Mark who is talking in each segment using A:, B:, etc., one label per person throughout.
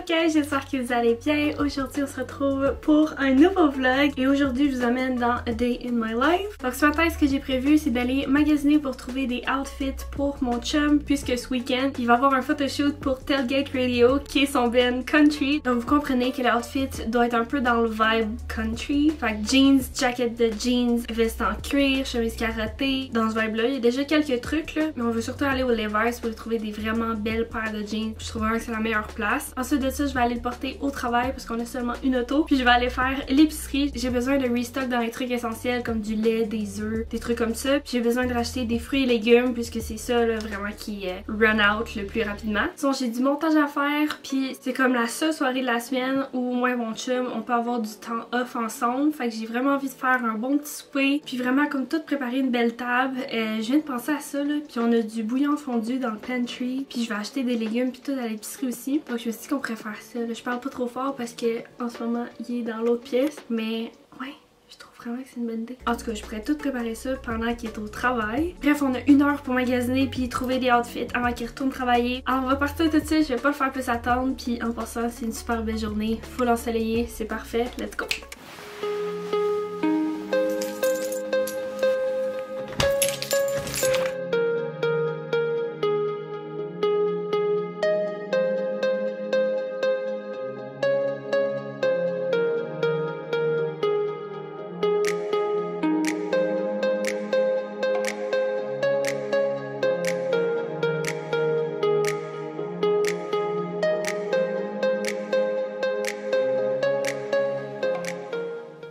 A: guys, j'espère que vous allez bien. Aujourd'hui on se retrouve pour un nouveau vlog et aujourd'hui je vous amène dans A Day in My Life. Donc ce matin ce que j'ai prévu c'est d'aller magasiner pour trouver des outfits pour mon chum puisque ce week-end il va avoir un photoshoot pour Tailgate Radio qui est son band country. Donc vous comprenez que l'outfit doit être un peu dans le vibe country. Fait que jeans, jacket de jeans, veste en cuir, chemise carottée. Dans ce vibe là, il y a déjà quelques trucs là, mais on veut surtout aller au Levi's pour trouver des vraiment belles paires de jeans. Je trouve vraiment que c'est la meilleure place. Ensuite de ça, je vais aller le porter au travail parce qu'on a seulement une auto. Puis je vais aller faire l'épicerie. J'ai besoin de restock dans les trucs essentiels comme du lait, des œufs, des trucs comme ça. Puis j'ai besoin de racheter des fruits et légumes puisque c'est ça là, vraiment qui run out le plus rapidement. Sinon j'ai du montage à faire. Puis c'est comme la seule soirée de la semaine où moi et mon chum on peut avoir du temps off ensemble. Fait que j'ai vraiment envie de faire un bon petit souper. Puis vraiment comme tout préparer une belle table. Je viens de penser à ça là. Puis on a du bouillon fondu dans le pantry. Puis je vais acheter des légumes puis tout à l'épicerie aussi. Donc je me suis dit qu'on pourrait faire ça. Là. Je parle pas trop fort parce que en ce moment il est dans l'autre pièce. Mais ouais, je trouve vraiment que c'est une bonne idée. En tout cas, je pourrais tout préparer ça pendant qu'il est au travail. Bref, on a 1 heure pour magasiner puis trouver des outfits avant qu'il retourne travailler. Alors on va partir tout de suite, je vais pas le faire plus attendre. Puis en passant, c'est une super belle journée. Full ensoleillé, c'est parfait. Let's go!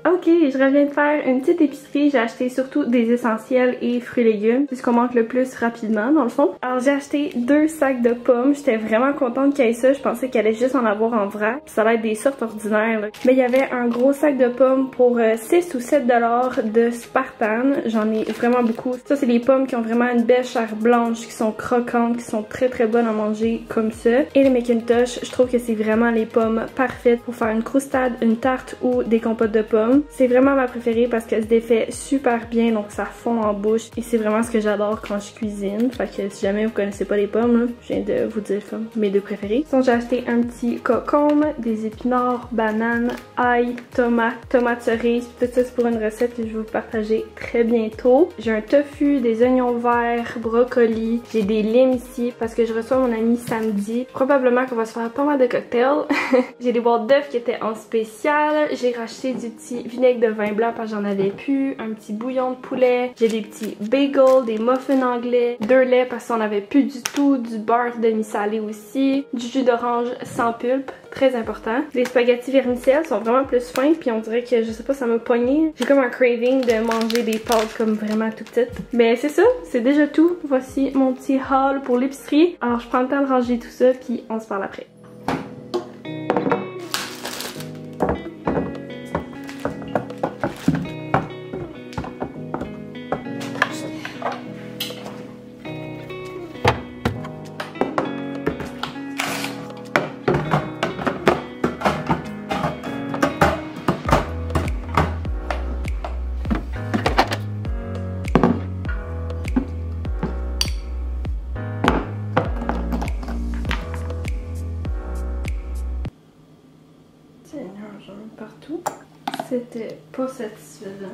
A: Ok, je reviens de faire une petite épicerie. J'ai acheté surtout des essentiels et fruits et légumes. C'est ce qu'on manque le plus rapidement dans le fond. Alors j'ai acheté 2 sacs de pommes. J'étais vraiment contente qu'il y ait ça. Je pensais qu'elle allait juste en avoir en vrac. Puis ça allait être des sortes ordinaires. Là. Mais il y avait un gros sac de pommes pour 6 ou 7 $ de Spartan. J'en ai vraiment beaucoup. Ça c'est les pommes qui ont vraiment une belle chair blanche, qui sont croquantes, qui sont très bonnes à manger comme ça. Et les McIntosh, je trouve que c'est vraiment les pommes parfaites pour faire une croustade, une tarte ou des compotes de pommes. C'est vraiment ma préférée parce qu'elle se défait super bien, donc ça fond en bouche et c'est vraiment ce que j'adore quand je cuisine. Fait que si jamais vous connaissez pas les pommes, là, je viens de vous dire comme mes 2 préférées. Sinon j'ai acheté un petit concombre, des épinards, bananes, ail, tomates cerises. Tout ça c'est pour une recette que je vais vous partager très bientôt. J'ai un tofu, des oignons verts, brocoli. J'ai des limes ici parce que je reçois mon ami samedi. Probablement qu'on va se faire pas mal de cocktails. J'ai des boîtes d'œufs qui étaient en spécial. J'ai racheté du petit vinaigre de vin blanc parce que j'en avais plus, un petit bouillon de poulet, j'ai des petits bagels, des muffins anglais, 2 laits parce qu'on avait plus du tout, du beurre demi-salé aussi, du jus d'orange sans pulpe, très important. Les spaghettis vermicelles sont vraiment plus fins puis on dirait que je sais pas, ça m'a pogné. J'ai comme un craving de manger des pâtes comme vraiment tout petites. Mais c'est ça, c'est déjà tout. Voici mon petit haul pour l'épicerie. Alors je prends le temps de ranger tout ça puis on se parle après. Partout. C'était pas satisfaisant.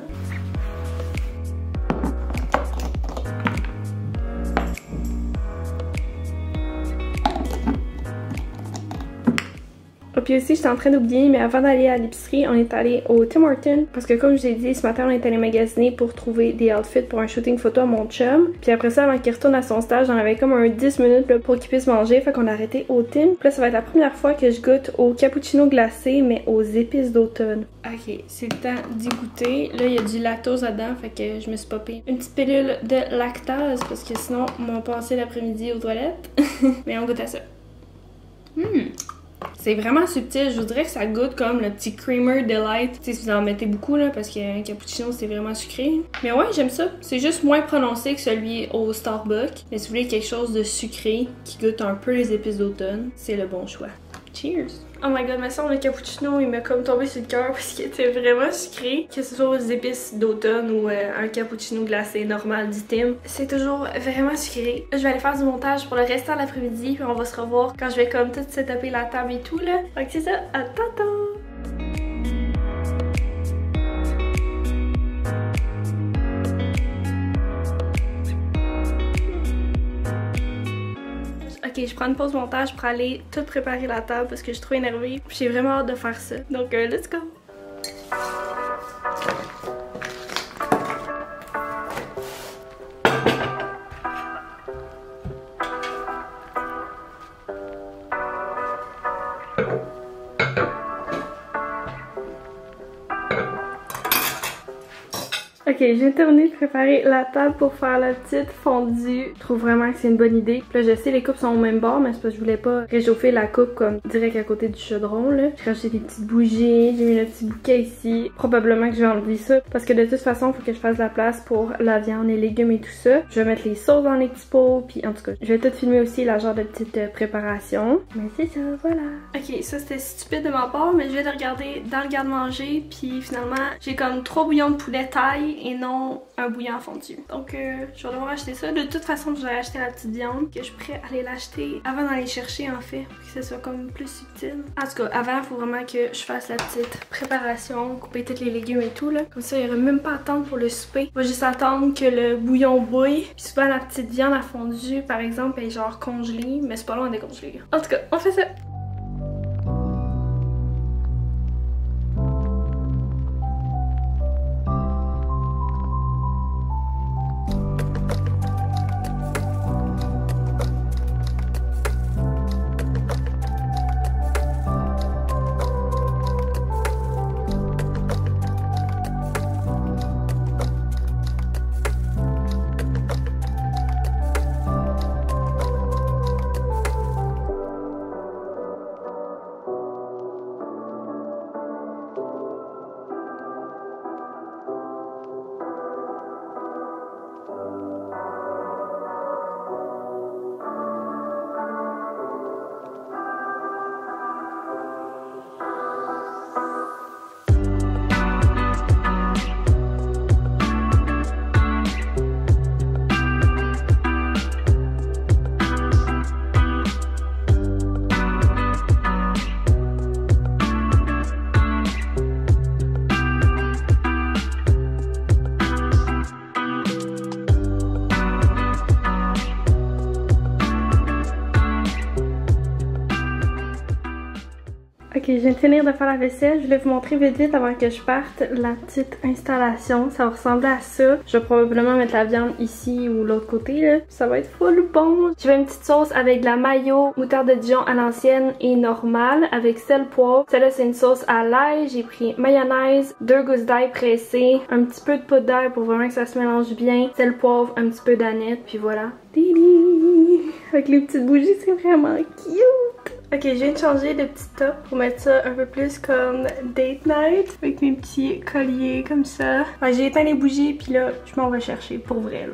A: Puis aussi, j'étais en train d'oublier, mais avant d'aller à l'épicerie, on est allé au Tim Hortons. Parce que comme je l'ai dit, ce matin, on est allé magasiner pour trouver des outfits pour un shooting photo à mon chum. Puis après ça, avant qu'il retourne à son stage, j'en avais comme un 10 minutes là, pour qu'il puisse manger. Fait qu'on a arrêté au Tim. Puis là, ça va être la première fois que je goûte au cappuccino glacé, mais aux épices d'automne. Ok, c'est le temps d'y goûter. Là, il y a du lactose là-dedans, fait que je me suis popé une petite pilule de lactase parce que sinon, on m'a passé l'après-midi aux toilettes. Mais on goûte à ça. C'est vraiment subtil, je voudrais que ça goûte comme le petit creamer delight. Tu sais, si vous en mettez beaucoup là, parce qu'un cappuccino c'est vraiment sucré. Mais ouais, j'aime ça. C'est juste moins prononcé que celui au Starbucks. Mais si vous voulez quelque chose de sucré qui goûte un peu les épices d'automne, c'est le bon choix. Cheers! Oh my god, mais ça, le cappuccino, il m'a comme tombé sur le cœur parce qu'il était vraiment sucré. Que ce soit aux épices d'automne ou un cappuccino glacé normal du Tim, c'est toujours vraiment sucré. Je vais aller faire du montage pour le restant de l'après-midi, puis on va se revoir quand je vais comme tout setuper la table et tout là. Donc c'est ça, à tantôt! Ok, je prends une pause montage pour aller tout préparer la table parce que je suis trop énervée. J'ai vraiment hâte de faire ça. Donc, let's go! Ok, j'ai terminé de préparer la table pour faire la petite fondue. Je trouve vraiment que c'est une bonne idée. Puis là, je sais les coupes sont au même bord, mais c'est parce que je voulais pas réchauffer la coupe comme direct à côté du chaudron là. J'ai rajouté des petites bougies, j'ai mis le petit bouquet ici. Probablement que je vais enlever ça parce que de toute façon, il faut que je fasse la place pour la viande, les légumes et tout ça. Je vais mettre les sauces dans les petits pots, puis en tout cas, je vais tout filmer aussi la genre de petite préparation. Mais c'est ça, voilà. Ok, ça c'était stupide de ma part, mais je vais le regarder dans le garde-manger, puis finalement, j'ai comme 3 bouillons de poulet taille et non un bouillon fondu. Donc je vais devoir acheter ça. De toute façon, je vais acheter la petite viande que je suis prête à aller l'acheter avant d'aller chercher en fait, pour que ce soit comme plus subtil. En tout cas, avant, il faut vraiment que je fasse la petite préparation, couper tous les légumes et tout là. Comme ça, il n'y aura même pas à attendre pour le souper. On va juste attendre que le bouillon bouille. Puis souvent, la petite viande à fondue, par exemple, est genre congelée, mais c'est pas loin de décongeler. En tout cas, on fait ça. Ok, je viens de finir de faire la vaisselle. Je voulais vous montrer vite vite avant que je parte la petite installation. Ça va ressembler à ça. Je vais probablement mettre la viande ici ou l'autre côté là. Ça va être full bon. Je vais une petite sauce avec de la mayo, moutarde de Dijon à l'ancienne et normale avec sel, poivre. Celle-là c'est une sauce à l'ail. J'ai pris mayonnaise, 2 gousses d'ail pressées, un petit peu de poudre d'ail pour vraiment que ça se mélange bien, sel, poivre, un petit peu d'aneth, puis voilà. Didi! Avec les petites bougies, c'est vraiment cute! Ok, je viens de changer de petit top pour mettre ça un peu plus comme date night. Avec mes petits colliers comme ça. Ouais, j'ai éteint les bougies puis là, je m'en vais chercher pour vrai là.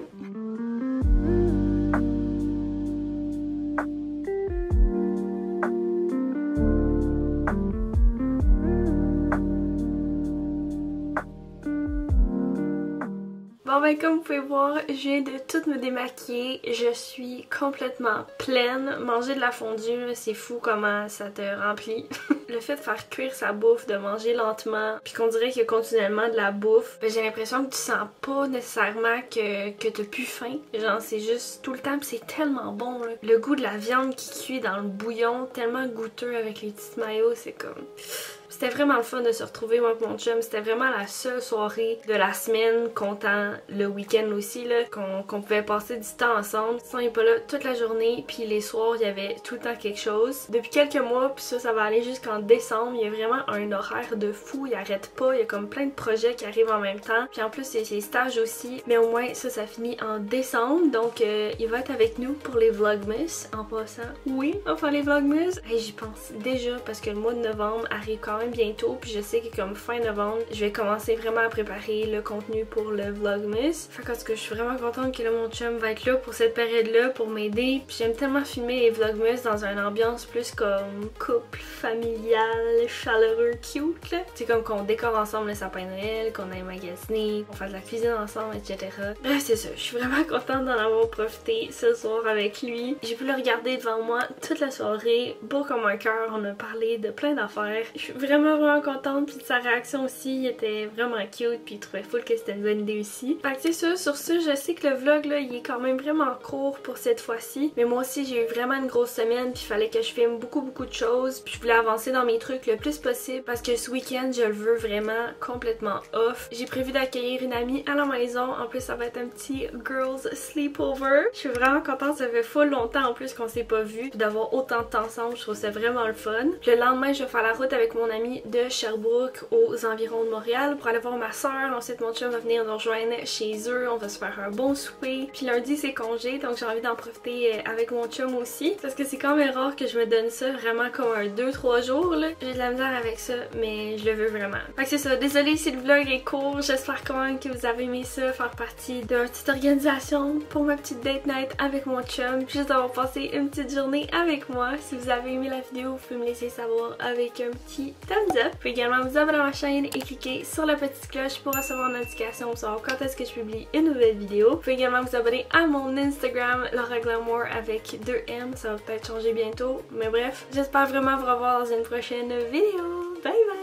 A: Bon ben comme vous pouvez voir, je viens de tout me démaquiller, je suis complètement pleine. Manger de la fondue, c'est fou comment ça te remplit. Le fait de faire cuire sa bouffe, de manger lentement, puis qu'on dirait qu'il y a continuellement de la bouffe, ben j'ai l'impression que tu sens pas nécessairement que t'as plus faim. Genre c'est juste tout le temps, pis c'est tellement bon là. Le goût de la viande qui cuit dans le bouillon, tellement goûteux avec les petites maillots, c'est comme... C'était vraiment le fun de se retrouver moi et mon chum. C'était vraiment la seule soirée de la semaine, comptant le week-end aussi, là, qu'on pouvait passer du temps ensemble. Sinon, il n'est pas là toute la journée, puis les soirs, il y avait tout le temps quelque chose. Depuis quelques mois, puis ça va aller jusqu'en décembre, il y a vraiment un horaire de fou, il arrête pas, il y a comme plein de projets qui arrivent en même temps. Puis en plus, il y a ses stages aussi, mais au moins, ça finit en décembre, donc il va être avec nous pour les Vlogmas, en passant. Oui, on va faire les Vlogmas. Hey, j'y pense déjà, parce que le mois de novembre arrive quand quand même bientôt, puis je sais que comme fin novembre, je vais commencer vraiment à préparer le contenu pour le Vlogmas. Fait qu'en tout cas, je suis vraiment contente que là, mon chum va être là pour cette période-là, pour m'aider. Puis j'aime tellement filmer les Vlogmas dans une ambiance plus comme couple, familial, chaleureux, cute là. C'est comme qu'on décore ensemble le sapin de Noël, qu'on aille magasiner, qu'on fasse de la cuisine ensemble, etc. Bref, c'est ça. Je suis vraiment contente d'en avoir profité ce soir avec lui. J'ai pu le regarder devant moi toute la soirée, beau comme un cœur. On a parlé de plein d'affaires. Je suis vraiment contente, puis de sa réaction aussi, il était vraiment cute, puis il trouvait full que c'était une bonne idée aussi. Fait que c'est ça, sur ce, je sais que le vlog là, il est quand même vraiment court pour cette fois-ci, mais moi aussi j'ai eu vraiment une grosse semaine, puis il fallait que je filme beaucoup de choses, puis je voulais avancer dans mes trucs le plus possible parce que ce week-end, je le veux vraiment complètement off. J'ai prévu d'accueillir une amie à la maison, en plus ça va être un petit girls sleepover. Je suis vraiment contente, ça fait full longtemps en plus qu'on s'est pas vu, puis d'avoir autant de temps ensemble, je trouve ça vraiment le fun. Puis le lendemain, je vais faire la route avec mon ami de Sherbrooke aux environs de Montréal pour aller voir ma soeur. Ensuite, mon chum va venir nous rejoindre chez eux, on va se faire un bon souper. Puis lundi, c'est congé, donc j'ai envie d'en profiter avec mon chum aussi, parce que c'est quand même rare que je me donne ça vraiment comme un 2-3 jours là. J'ai de la misère avec ça, mais je le veux vraiment. Fait que c'est ça, désolée si le vlog est court, j'espère quand même que vous avez aimé ça, faire partie d'une petite organisation pour ma petite date night avec mon chum, juste d'avoir passé une petite journée avec moi. Si vous avez aimé la vidéo, vous pouvez me laisser savoir avec un petit thumbs up. Vous pouvez également vous abonner à ma chaîne et cliquer sur la petite cloche pour recevoir une notification pour savoir quand est-ce que je publie une nouvelle vidéo. Vous pouvez également vous abonner à mon Instagram, Laura Glamour avec 2 M, ça va peut-être changer bientôt, mais bref, j'espère vraiment vous revoir dans une prochaine vidéo. Bye bye!